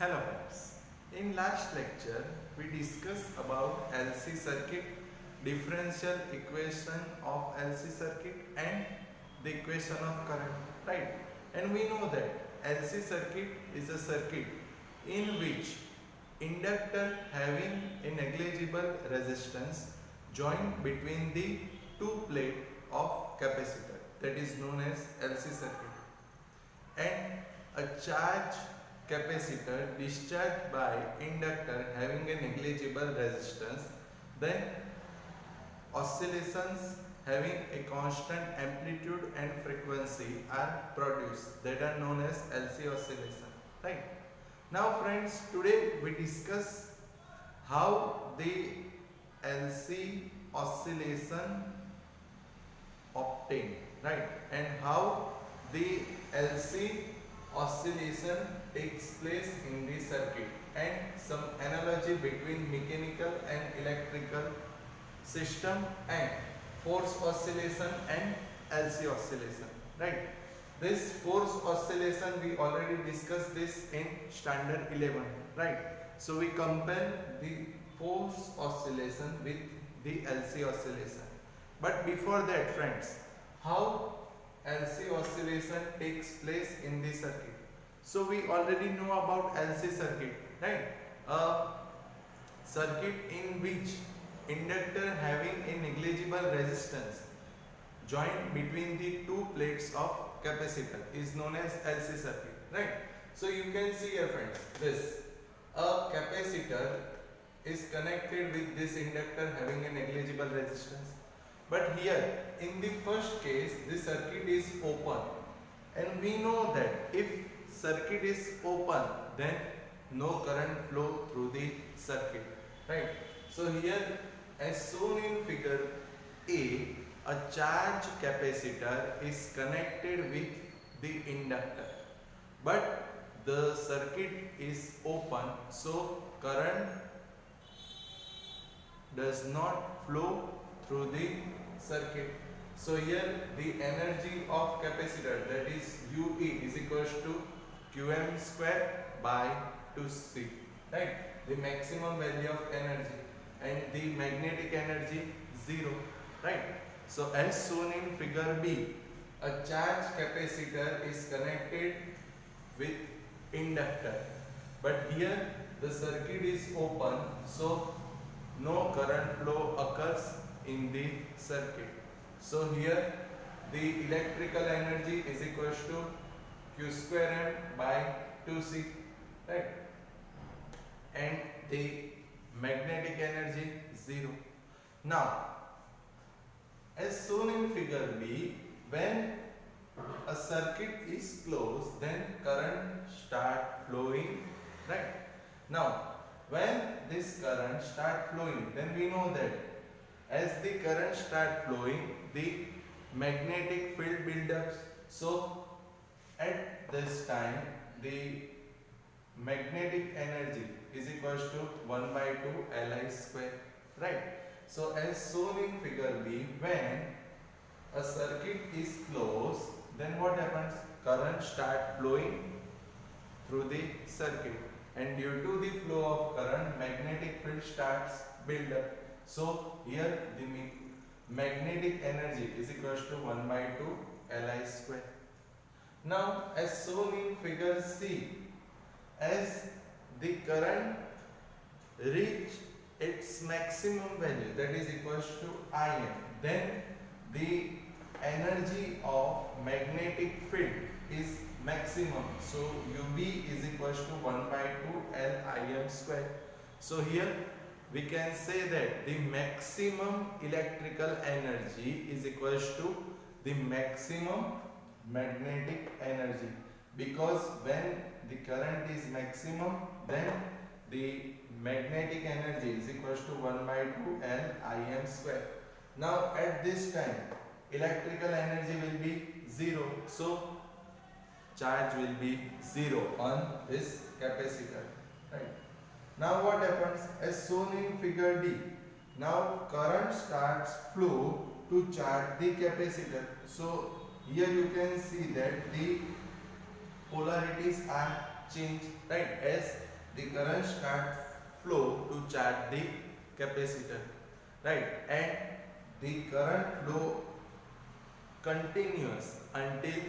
Hello friends. In last lecture we discussed about LC circuit, differential equation of LC circuit and the equation of current, right? And we know that LC circuit is a circuit in which inductor having a negligible resistance joined between the two plate of capacitor, that is known as LC circuit, and a charge capacitor discharged by inductor having a negligible resistance, then oscillations having a constant amplitude and frequency are produced, that are known as LC oscillation, right? Now friends, today we discuss how the LC oscillation obtained, right, and how the LC oscillation takes place in the circuit, and some analogy between mechanical and electrical system and force oscillation and LC oscillation, right? This force oscillation we already discussed this in standard 11, right? So we compare the force oscillation with the LC oscillation. But before that friends, how LC oscillation takes place in the circuit? So we already know about LC circuit, right? A circuit in which inductor having a negligible resistance joined between the two plates of capacitor is known as LC circuit, right? So you can see here friends, this a capacitor is connected with this inductor having a negligible resistance. But here in the first case the circuit is open, and we know that if circuit is open then no current flow through the circuit, right? So here as shown in figure a charge capacitor is connected with the inductor, but the circuit is open, so current does not flow through the circuit. So here the energy of capacitor, that is UE, is equals to Qm square by 2C, right? The maximum value of energy, and the magnetic energy 0, right? So as shown in figure B, a charge capacitor is connected with inductor, but here the circuit is open, so no current flow occurs in the circuit. So here the electrical energy is equals to Q square M by 2C, right? And the magnetic energy 0. Now as shown in figure B, when a circuit is closed then current start flowing, right? Now when this current start flowing, then we know that as the current start flowing the magnetic field builds up. So at this time the magnetic energy is equals to 1 by 2 Li square, right? So as shown in figure B, when a circuit is closed then what happens? Current start flowing through the circuit, and due to the flow of current magnetic field starts build up. So here the magnetic energy is equals to 1 by 2 Li square. Now as shown in figure C, as the current reach its maximum value, that is equals to Im, then the energy of magnetic field is maximum. So UB is equals to 1 by 2 Lim square. So here we can say that the maximum electrical energy is equals to the maximum magnetic energy, because when the current is maximum then the magnetic energy is equals to 1 by 2 Lim square. Now at this time electrical energy will be 0, so charge will be 0 on this capacitor, right? Now what happens? As shown in figure D, now current starts flow to charge the capacitor. So here you can see that the polarities are changed, right? As the current start flow to charge the capacitor, right? And the current flow continuous until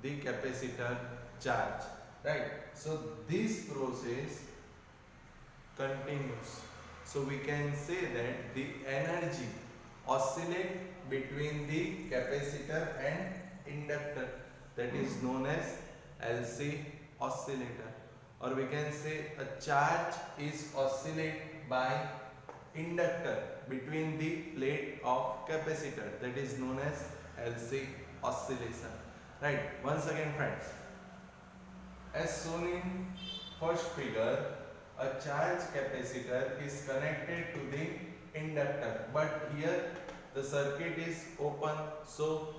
the capacitor charge, right? So this process continues. So we can say that the energy oscillate between the capacitor and inductor, that is known as LC oscillator, or we can say a charge is oscillate by inductor between the plate of capacitor, that is known as LC oscillation, right? Once again friends, as shown in first figure, a charge capacitor is connected to the inductor, but here the circuit is open, so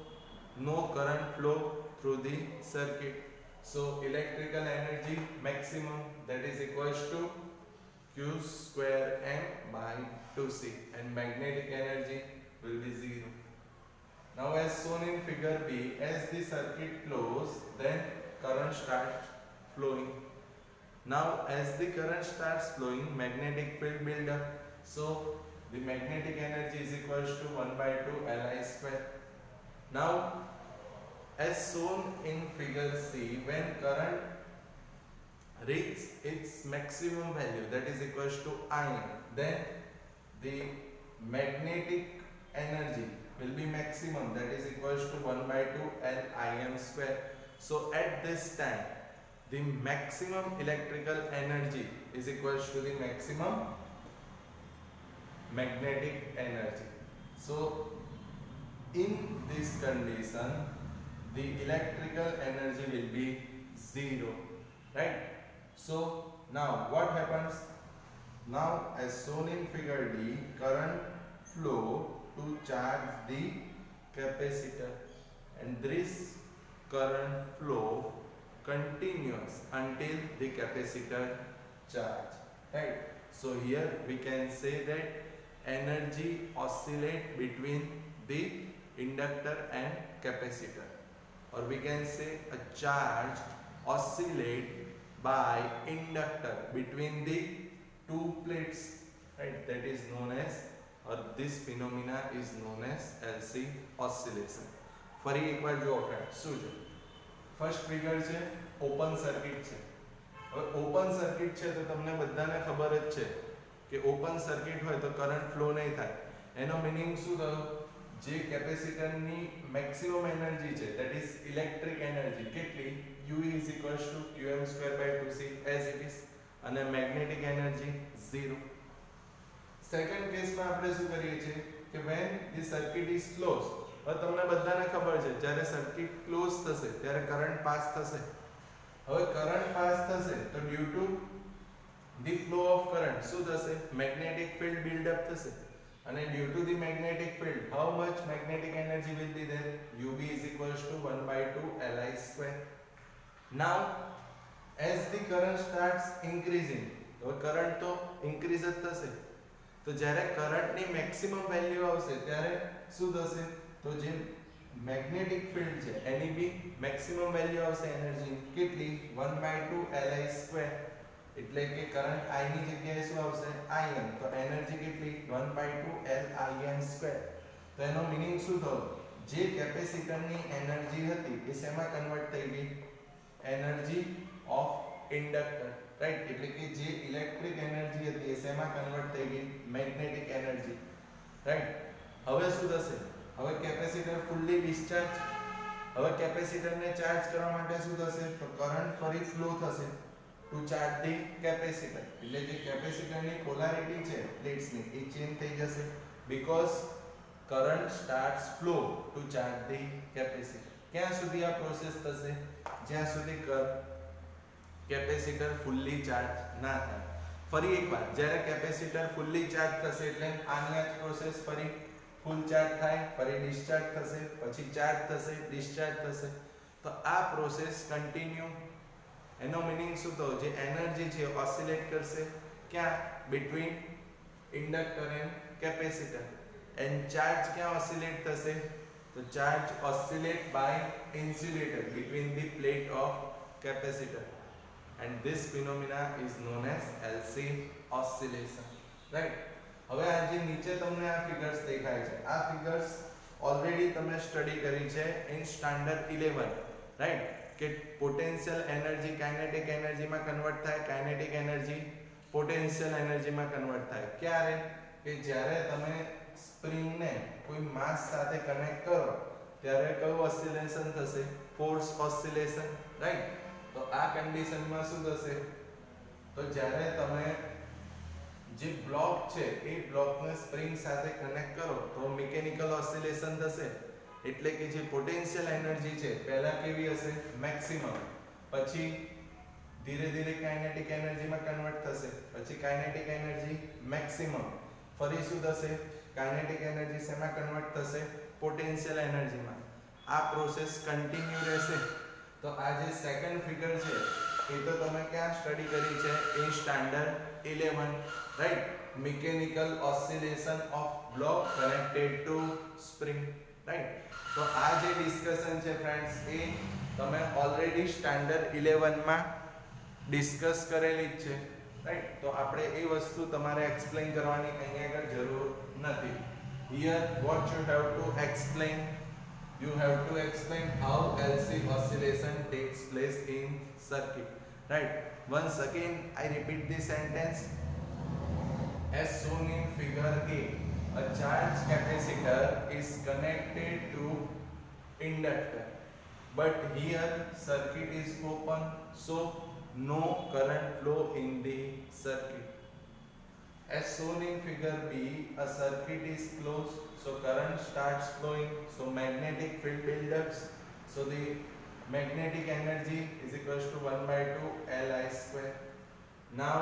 no current flow through the circuit. So electrical energy maximum, that is equals to Q square M by 2C, and magnetic energy will be 0. Now as shown in figure B, as the circuit closes, then current starts flowing. Now as the current starts flowing, magnetic field build up. So the magnetic energy is equals to 1 by 2 Li square. Now as shown in figure C, when current reaches its maximum value, that is equals to Im, then the magnetic energy will be maximum, that is equals to 1 by 2 Lim square. So at this time, the maximum electrical energy is equals to the maximum magnetic energy. So in this condition, the electrical energy will be 0, right? So now what happens? Now as shown in figure D, current flow to charge the capacitor, and this current flow continues until the capacitor charge, right? So here we can say that energy oscillate between the inductor and capacitor, or we can say a charge oscillate by inductor between the two plates, right? That is known as, or this phenomena is known as LC oscillation. ફરી એકવાર જુઓ friend, શું છે? First figure છે open circuit છે. હવે open circuit છે તો તમને બધાને ખબર જ છે કે ઓપન સર્કિટ હોય તો કરંટ ફ્લો નહીં થાય. એનો મીનિંગ શું થયો? જે કેપેસિટરની મેક્સિમમ એનર્જી છે, ધેટ ઇઝ ઇલેક્ટ્રિક એનર્જી, કેટલી? U is equals to Qm square by 2C as it is, અને મેગ્નેટિક એનર્જી 0. સેકન્ડ કેસમાં આપણે શું કરીએ છીએ કે when the circuit is closed, હવે તમને બધાને ખબર છે જ્યારે સર્કિટ ક્લોઝ થશે ત્યારે કરંટ પાસ થશે. હવે કરંટ પાસ થશે તો due to the flow of current શું થશે? મેગ્નેટિક ફિલ્ડ બિલ્ડ અપ થશે, અને due to the magnetic field how much magnetic energy will be there? UB is equals to 1 by 2 Li square. Now as the current starts increasing, હવે current તો increase જ થશે, તો જ્યારે કરંટની maximum value આવશે ત્યારે શું થશે? તો જે મેગ્નેટિક ફિલ્ડ છે એની બી મેક્સિમમ વેલ્યુ આવશે એનર્જી, કેટલી? 1 by 2 Li square, એટલે કે કરંટ I ની જગ્યાએ શું આવશે? Im, તો એનર્જી કેટલી? 1 by 2 Lim square. તો એનો મીનિંગ શું થયો? જે કેપેસિટરની એનર્જી હતી એ શેમાં કન્વર્ટ થઈ ગઈ? Energy of inductor, right? એટલે કે જે ઇલેક્ટ્રિક એનર્જી હતી એ શેમાં કન્વર્ટ થઈ ગઈ? Magnetic energy, right? હવે શું થશે? હવે કેપેસિટર ફૂલ્લી ડિસ્ચાર્જ. હવે કેપેસિટરને ચાર્જ કરવા માટે શું થશે? તો કરંટ ફરી ફ્લો થશે ટુ ચાર્જ ધી કેપેસિટર, એટલે જે કેપેસિટરની પોલારિટી છે પ્લેટ્સની એ ચેન્જ થઈ જશે, because current starts flow to charge the capacitor. ક્યાં સુધી આ પ્રોસેસ થશે? જ્યાં સુધી કેપેસિટર ફૂલ્લી ચાર્જ ના થાય. ફરી એકવાર, જ્યારે કેપેસિટર ફૂલ્લી ચાર્જ થશે એટલે આની આ પ્રોસેસ ફરી ફૂલ ચાર્જ થાય, ફરી ડિસ્ચાર્જ થશે, પછી ચાર્જ થશે, ડિસ્ચાર્જ થશે. તો આ પ્રોસેસ કન્ટિન્યુ. એનો મીનિંગ શું થયો? જે એનર્જી છે ઓસિલેટ કરશે ક્યાં? Between inductor and capacitor. And charge ક્યાં ઓસિલેટ થશે? તો charge oscillate by insulator between the plate of capacitor. and this phenomena is known as LC oscillation. Right? હવે આ જે નીચે તમને આ ફિગર્સ દેખાય છે, આ ફિગર્સ ઓલરેડી તમે સ્ટડી કરી છે ઇન સ્ટાન્ડર્ડ 11, રાઈટ? કે પોટેન્શિયલ એનર્જી કાઇનેટિક એનર્જીમાં કન્વર્ટ થાય, કાઇનેટિક એનર્જી પોટેન્શિયલ એનર્જીમાં કન્વર્ટ થાય. ક્યારે? કે જ્યારે તમે સ્પ્રિંગને કોઈ માસ સાથે કનેક્ટ કરો ત્યારે કયું ઓસિલેશન થશે? Force oscillation, right? તો આ કન્ડિશનમાં શું થશે? તો જ્યારે તમે જે બ્લોક છે એ બ્લોકને સ્પ્રિંગ સાથે કનેક્ટ કરો તો મિકેનિકલ ઓસિલેશન થશે. એટલે કે જે પોટેન્શિયલ એનર્જી છે પહેલા કેવી હશે? મેક્સિમમ, પછી ધીરે ધીરે કાઇનેટિક એનર્જીમાં કન્વર્ટ થશે, પછી કાઇનેટિક એનર્જી મેક્સિમમ, ફરી શું થશે? કાઇનેટિક એનર્જી શેમાં કન્વર્ટ થશે? પોટેન્શિયલ એનર્જીમાં. આ પ્રોસેસ કન્ટિન્યુ રહેશે. તો આ જે સેકન્ડ ફિગર છે એ તો તમે ક્યાં સ્ટડી કરી છે? In standard 11, right? Mechanical oscillation of block connected two spring, right? તો આ જે ડિસ્કશન છે ફ્રેન્ડ્સ એ તમે ઓલરેડી સ્ટાન્ડર્ડ 11 માં ડિસ્કસ કરેલી જ છે, રાઈટ? તો આપણે એ વસ્તુ તમારે એક્સપ્લેન કરવાની અહીંયા આગળ જરૂર નથી. Here what you have to explain, you have to explain how LC oscillation takes place in circuit, right? Once again I repeat the sentence. As shown in figure A, a charged capacitor is connected to inductor, but here circuit is open, so no current flow in the circuit. As shown in figure B, a circuit is closed, so current starts flowing, so magnetic field builds. So the magnetic energy is equals to 1 by 2 Li square. Now,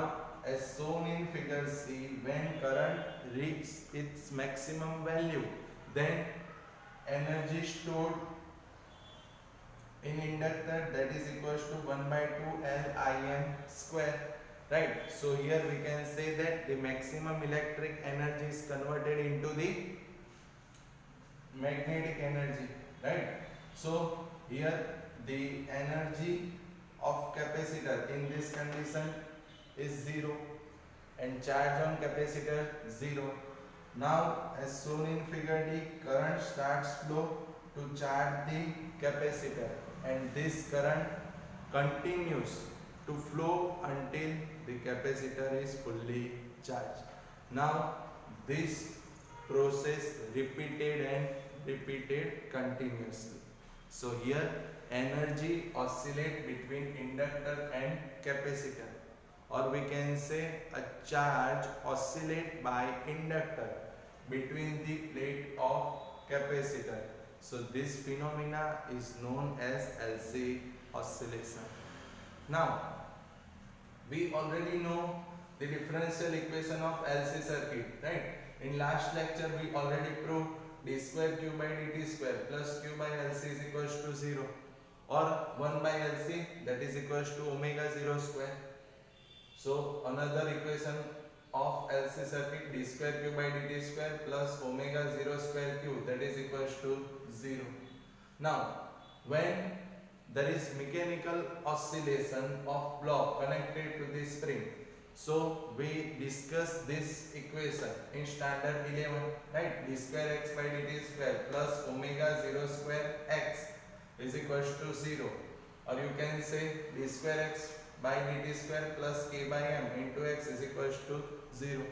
as shown in figure C, when current reaches its maximum value, then energy stored in inductor, that is equals to 1 by 2 Lim square. Right? So here we can say that the maximum electric energy is converted into the magnetic energy. Right? So here the energy of capacitor in this condition is 0 and charge on capacitor 0. Now as shown in figure D, current starts flow to charge the capacitor, and this current continues to flow until the capacitor is fully charged. Now this process repeated and repeated continuously. So here energy oscillate between inductor and capacitor, or we can say a charge oscillate by inductor between the plate of capacitor. So this phenomena is known as LC oscillation. Now we already know the differential equation of LC circuit, right? In last lecture we already proved d square q by dt square plus q by LC is equals to 0, or 1 by LC, that is equals to omega 0 square. So another equation of LC circuit, d square q by dt square plus omega 0 square q, that is equals to 0. Now when there is mechanical oscillation of block connected to the spring, so we discuss this equation in standard 11, right? d square x by dt square plus omega 0 square x is equals to 0, or you can say d square x by dt square plus k by m into x is equals to 0.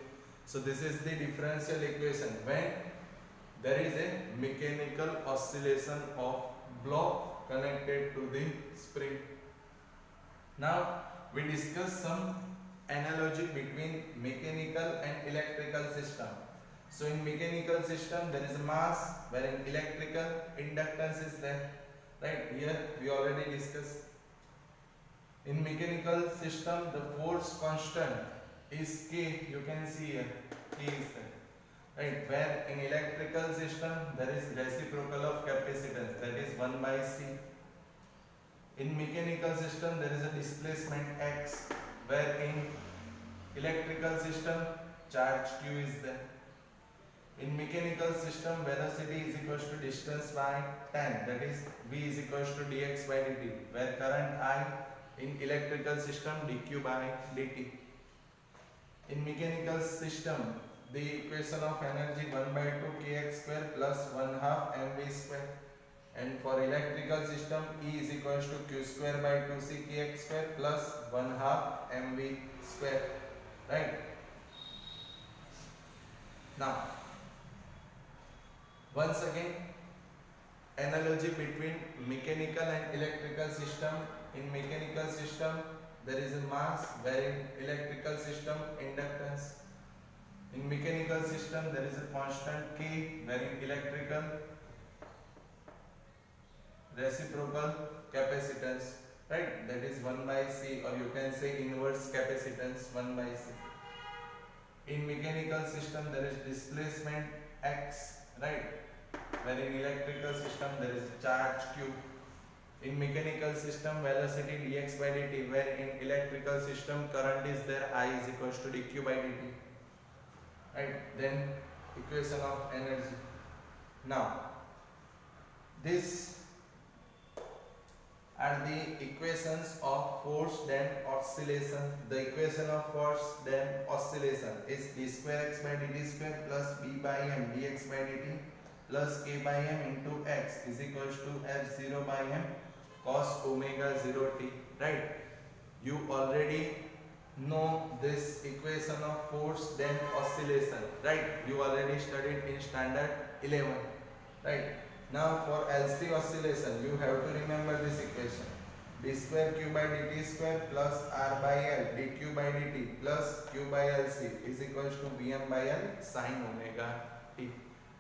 So this is the differential equation when there is a mechanical oscillation of block connected to the spring. Now we discuss some analogy between mechanical and electrical system. So in mechanical system there is a mass, where in electrical inductance is there, right? Here we already discussed. In mechanical system the force constant is K, you can see here K is there, right? Where in electrical system there is reciprocal of capacitance, that is 1 by C. In mechanical system there is a displacement x, where in electrical system charge q is there. In mechanical system velocity is equals to distance by time, that is v is equals to dx by dt, where current I In electrical system, dq by dt. In mechanical system, the equation of energy 1 by 2 kx square plus 1 half mv square. And for electrical system, E is equals to q square by 2c kx square plus 1 half mv square. Right? Now, once again, analogy between mechanical and electrical system. In mechanical system, there is a mass, where in electrical system, inductance. In mechanical system, there is a constant K, where in electrical, reciprocal capacitance. Right? That is 1 by C, or you can say inverse capacitance 1 by C. In mechanical system, there is displacement x, right? Where in electrical system, there is charge q. In mechanical system, velocity dx by dt, where in electrical system, current is there, I is equals to dq by dt. Right? Then equation of energy. Now, these are the equations of force then oscillation. The equation of force then oscillation is d square x by dt square plus b by m dx by dt plus k by m into x is equals to f0 by m cos omega 0 t. Right? You already know this equation of force then oscillation. Right? You already studied in standard 11. Right? Now for LC oscillation, you have to remember this equation. d square q by dt square plus r by l dq by dt plus q by lc is equals to Vm by L sin omega t.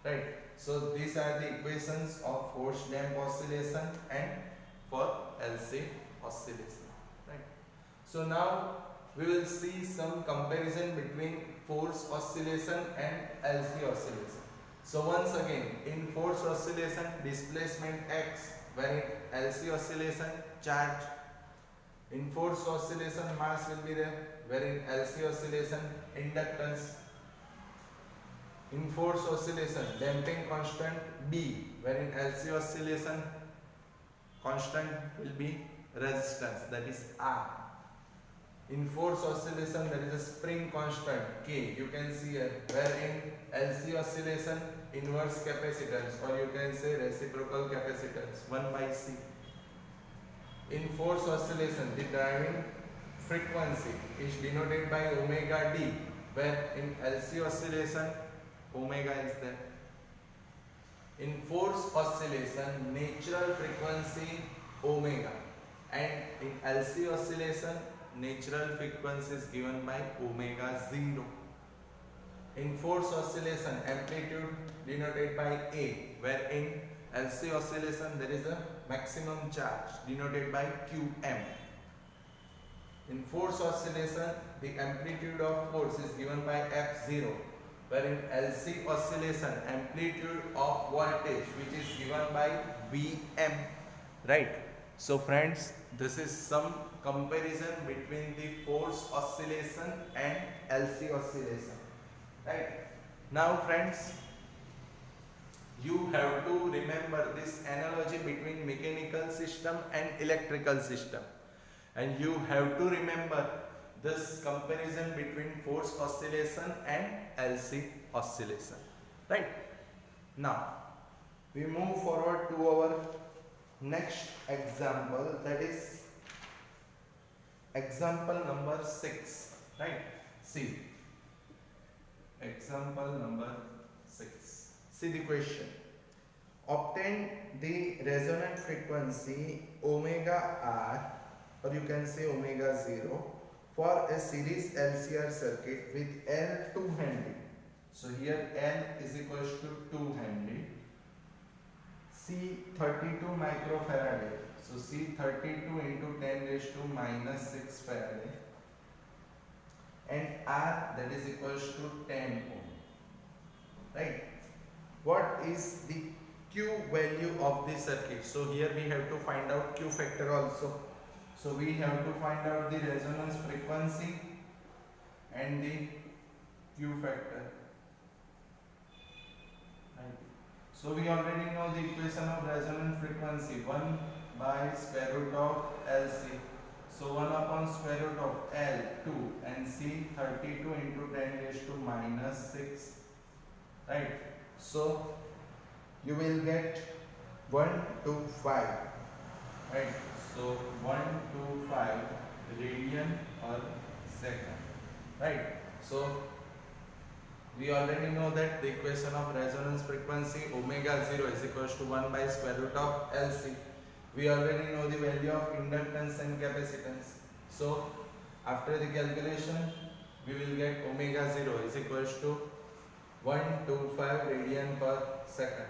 Right? So these are the equations of force damped oscillation and for LC oscillation. Right? So now we will see some comparison between force oscillation and LC oscillation. So once again, in force oscillation, displacement x, where in LC oscillation, charge. In force oscillation, mass will be there, where in LC oscillation, inductance. In force oscillation, damping constant B, where in LC oscillation, constant will be resistance, that is R. In force oscillation, there is a spring constant K, you can see here, where in LC oscillation, inverse capacitance, or you can say reciprocal capacitance 1 by C. In force oscillation, the driving frequency is denoted by omega d, where in LC oscillation omega is there. In force oscillation, natural frequency omega, and in LC oscillation, natural frequency is given by omega 0. In force oscillation, amplitude denoted by A, where in LC oscillation there is a maximum charge denoted by Qm. In force oscillation, the amplitude of force is given by F0, where in LC oscillation, amplitude of voltage which is given by Vm. Right? So friends, this is some comparison between the force oscillation and LC oscillation. Right? Now friends, you have to remember this analogy between mechanical system and electrical system, and you have to remember this comparison between force oscillation and LC oscillation. Right? Now we move forward to our next example, that is example number 6. Right? See, example number 6. See the question. Obtain the resonant frequency omega r, or you can say omega 0, for a series LCR circuit with L 2 Henry. So here L is equals to 2 Henry. C 32 microfarad. So C 32 into 10 raised to minus 6 farad. And R, that is equals to 10 ohm. Right? What is the Q value of the circuit? So here we have to find out Q factor also. So we have to find out the resonance frequency and the Q factor. Right. So we already know the equation of resonance frequency, 1 by square root of LC. So 1 upon square root of L 2 and C 32 into 10 raised to minus 6, right? So you will get 125, right? So 125 radian per second, right? So we already know that the equation of resonance frequency omega 0 is equals to 1 by square root of LC. We already know the value of inductance and capacitance. So after the calculation, we will get omega 0 is equals to 125 radian per second.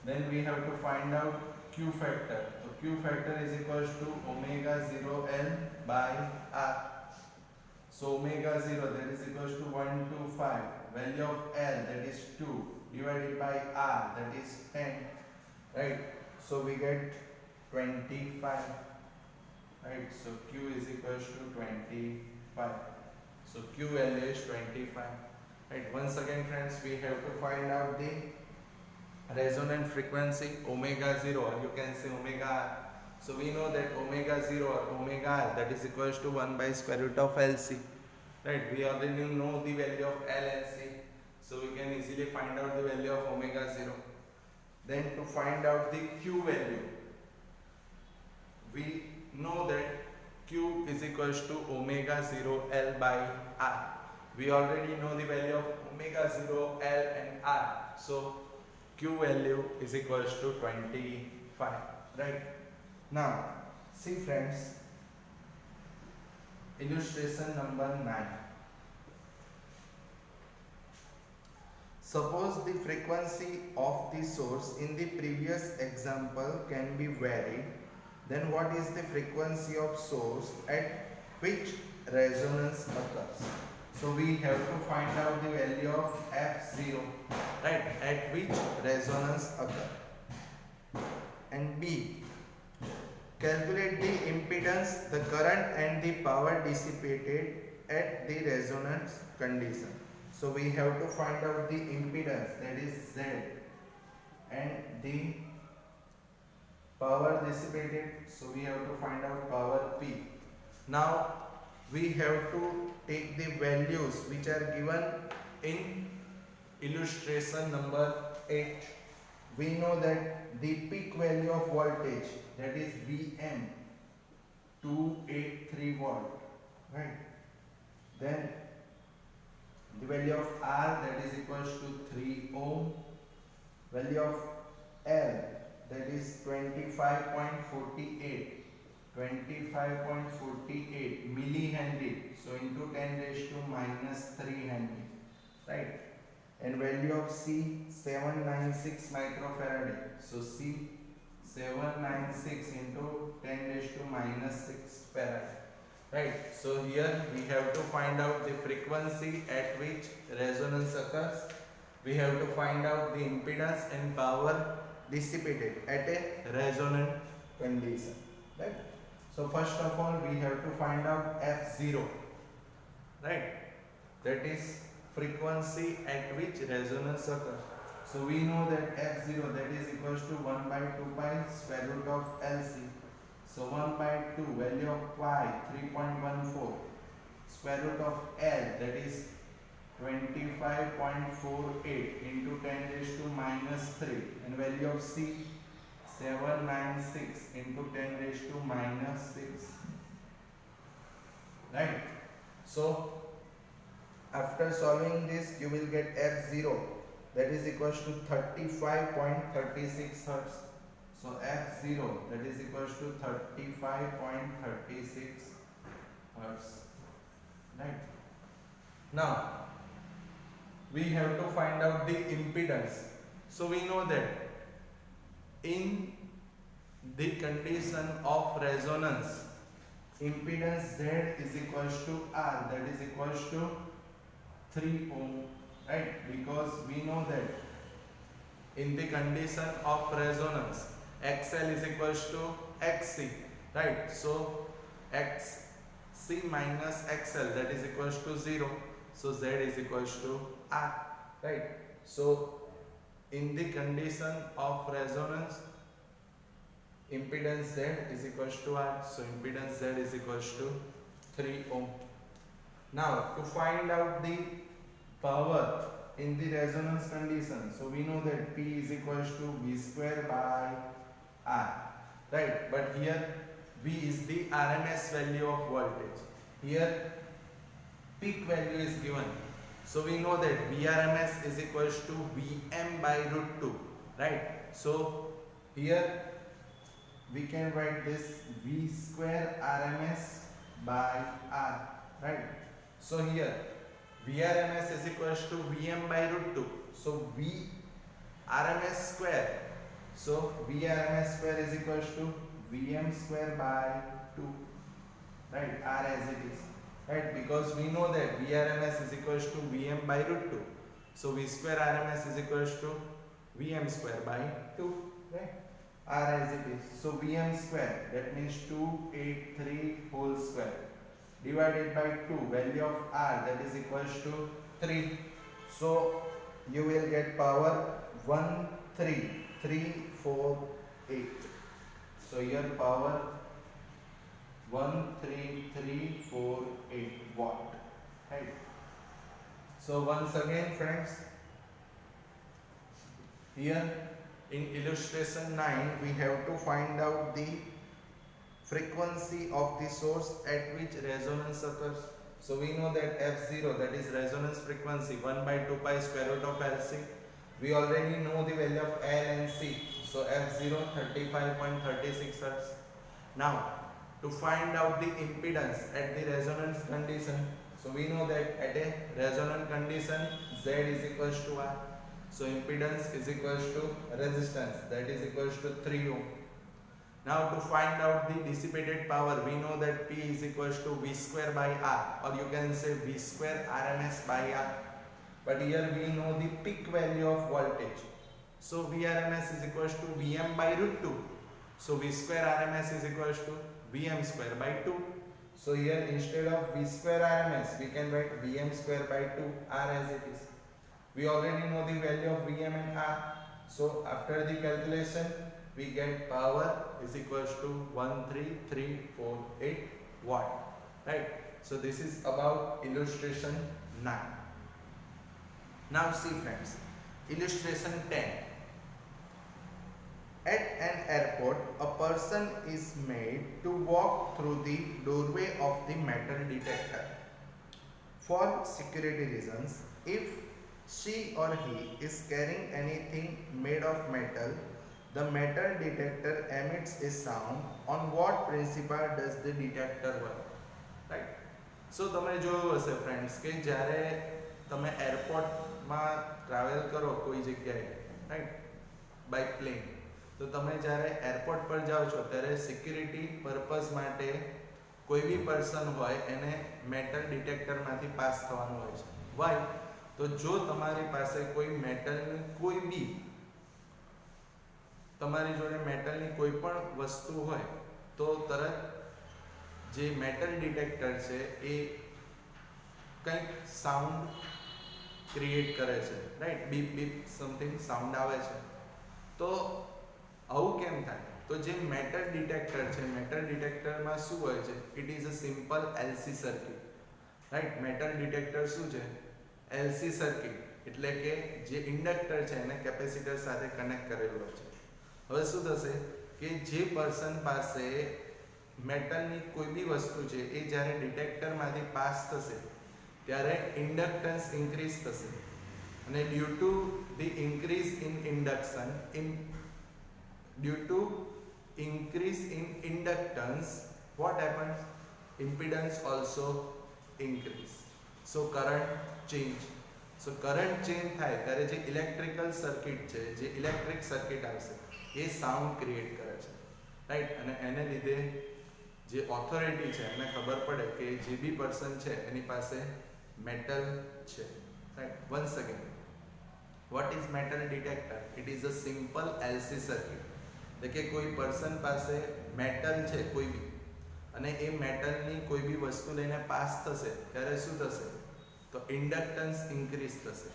Then we have to find out Q factor. So Q factor is equals to omega 0 L by R. So omega 0 that is equals to 125. Value of L that is 2 divided by R that is 10. Right. So we get 25. Right. So Q is equals to 25. So Q value is 25. Right. Once again, friends, we have to find out the resonant frequency omega 0, or you can say omega R. So we know that omega 0 or omega R that is equals to 1 by square root of LC. Right, we already know the value of L and C. So we can easily find out the value of omega 0. Then to find out the Q value, we know that Q is equals to omega 0 L by R. We already know the value of omega 0 L and R. So Q value is equals to 25, right? Now, see friends, illustration number 9. Suppose the frequency of the source in the previous example can be varied, then what is the frequency of source at which resonance occurs? So we have to find out the value of F0, right, at which resonance occurs. And B, calculate the impedance, the current and the power dissipated at the resonance condition. So we have to find out the impedance, that is Z, and the power dissipated, so we have to find out power P. Now we have to take the values which are given in illustration number 8. We know that the peak value of voltage, that is Vm, 283 volt, right? Then the value of R, that is equals to 3 ohm. Value of L, that is 25.48 millihenry, so into 10 raised to minus 3 henry, right? And value of C, 796 microfarad, so C 796 into 10 raised to minus 6 farad, right? So here we have to find out the frequency at which resonance occurs. We have to find out the impedance and power dissipated at a resonant condition, right? So first of all, we have to find out F0, right? That is frequency at which resonance occurs. So we know that F0, that is equals to 1 by 2 pi square root of LC. So 1 by 2, value of pi 3.14, square root of L, that is 25.48 into 10 raised to minus 3, and value of C 796 into 10 raised to minus 6, right? So after solving this, you will get F0, that is equals to 35.36 hertz. So F0, that is equals to 35.36 hertz, right? Now we have to find out the impedance. So we know that in the condition of resonance, impedance Z is equals to R, that is equals to 3 ohm, right? Because we know that in the condition of resonance, XL is equals to XC, right? So XC minus XL, that is equals to 0. So Z is equals to R, right? So in the condition of resonance, impedance Z is equals to R. So impedance Z is equals to 3 ohm. Now to find out the power in the resonance condition, so we know that P is equals to V square by R, right? But here V is the RMS value of voltage. Here peak value is given. So we know that Vrms is equals to Vm by root 2, right? So here we can write this V square RMS by R, right? So here Vrms is equals to Vm by root 2. So V RMS square. So Vrms square is equals to Vm square by 2, right? R as it is, right? Because we know that Vrms is equals to Vm by root 2. So V square RMS is equals to Vm square by 2, right? R as it is. So Vm square, that means 283 whole square, divided by 2, value of R, that is equals to 3. So you will get power 13348. So your power 13348 watt, right? So once again friends, here in illustration 9 we have to find out the frequency of the source at which resonance occurs. So we know that F0, that is resonance frequency, 1 by 2 pi square root of LC. We already know the value of L and C. So F0 35.36 Hz. Now to find out the impedance at the resonance condition, so we know that at a resonant condition Z is equals to R. So impedance is equals to resistance, that is equals to 3 ohm. Now to find out the dissipated power, we know that P is equals to V square by R, or you can say V square RMS by R. But here we know the peak value of voltage. So Vrms is equals to Vm by root 2. So V square RMS is equals to Vm square by 2. So here instead of V square RMS, we can write Vm square by 2, R as it is. We already know the value of Vm and R. So after the calculation, we get power is equals to 13348 watt, right? So this is about illustration 9. Now see friends, illustration 10. At an airport, a person is made to walk through the doorway of the metal detector. For security reasons, if she or he is carrying anything made of metal, the metal detector emits a sound. On what principle does the detector work? Right? So તમે જોયું હશે friends કે જ્યારે તમે એરપોર્ટમાં travel કરો કોઈ જગ્યાએ, right, by plane, તો તમે જ્યારે એરપોર્ટ પર જાઓ છો ત્યારે સિક્યુરિટી પર્પઝ માટે કોઈ બી પર્સન હોય એને મેટલ ડિટેક્ટરમાંથી પાસ થવાનું હોય છે. વાય? તો જો તમારી પાસે કોઈ મેટલની કોઈ બી તમારી જોડે મેટલની કોઈ પણ વસ્તુ હોય તો તરત જે મેટલ ડિટેક્ટર છે એ કંઈક સાઉન્ડ ક્રિએટ કરે છે, right? Beep beep something sound આવે છે. તો આવું કેમ થાય? તો જે મેટલ ડિટેક્ટર છે, મેટલ ડિટેક્ટરમાં શું હોય છે? It is a simple LC circuit, right? Metal detector શું છે? એલસી સર્કિટ, એટલે કે જે ઇન્ડક્ટર છે એને કેપેસિટર સાથે કનેક્ટ કરેલું હોય છે. હવે શું થશે કે જે પર્સન પાસે મેટલની કોઈ બી વસ્તુ છે એ જ્યારે ડિટેક્ટરમાંથી પાસ થશે ત્યારે ઇન્ડક્ટન્સ ઇન્ક્રીઝ થશે, અને due to the increase in induction due to increase in inductance, what happens? Impedance also increase. So current change. So current change થાય ત્યારે જે ઇલેક્ટ્રિકલ સર્કિટ છે, જે ઇલેક્ટ્રિક સર્કિટ આવશે એ સાઉન્ડ ક્રિએટ કરે છે, રાઈટ? અને એને લીધે જે ઓથોરિટી છે એમને ખબર પડે કે જે બી પર્સન છે એની પાસે મેટલ છે, right? Once again, what is metal detector? It is a simple LC circuit. એટલે કે કોઈ પર્સન પાસે મેટલ છે કોઈ બી, અને એ મેટલની કોઈ બી વસ્તુ લઈને પાસ થશે ત્યારે શું થશે? તો ઇન્ડક્ટન્સ ઇન્ક્રીઝ થશે,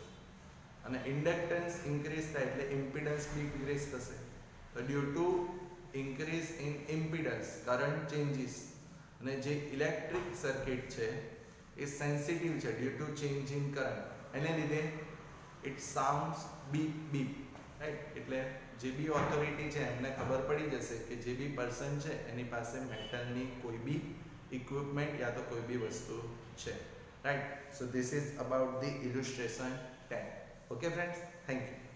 અને ઇન્ડક્ટન્સ ઇન્ક્રીઝ થાય એટલે ઇમ્પિડન્સ બી ઇન્ક્રીઝ થશે. તો due to increase in impedance current changes અને જે ઇલેક્ટ્રિક સર્કિટ છે એ સેન્સિટિવ છે due to change in current એને લીધે it sounds beep beep right. એટલે જે બી ઓથોરિટી છે એમને ખબર પડી જશે કે જે બી પર્સન છે એની પાસે મેટલની કોઈ બી ઇક્વિપમેન્ટ યા તો કોઈ બી વસ્તુ છે right. So this is about the illustration 10. Okay friends, thank you.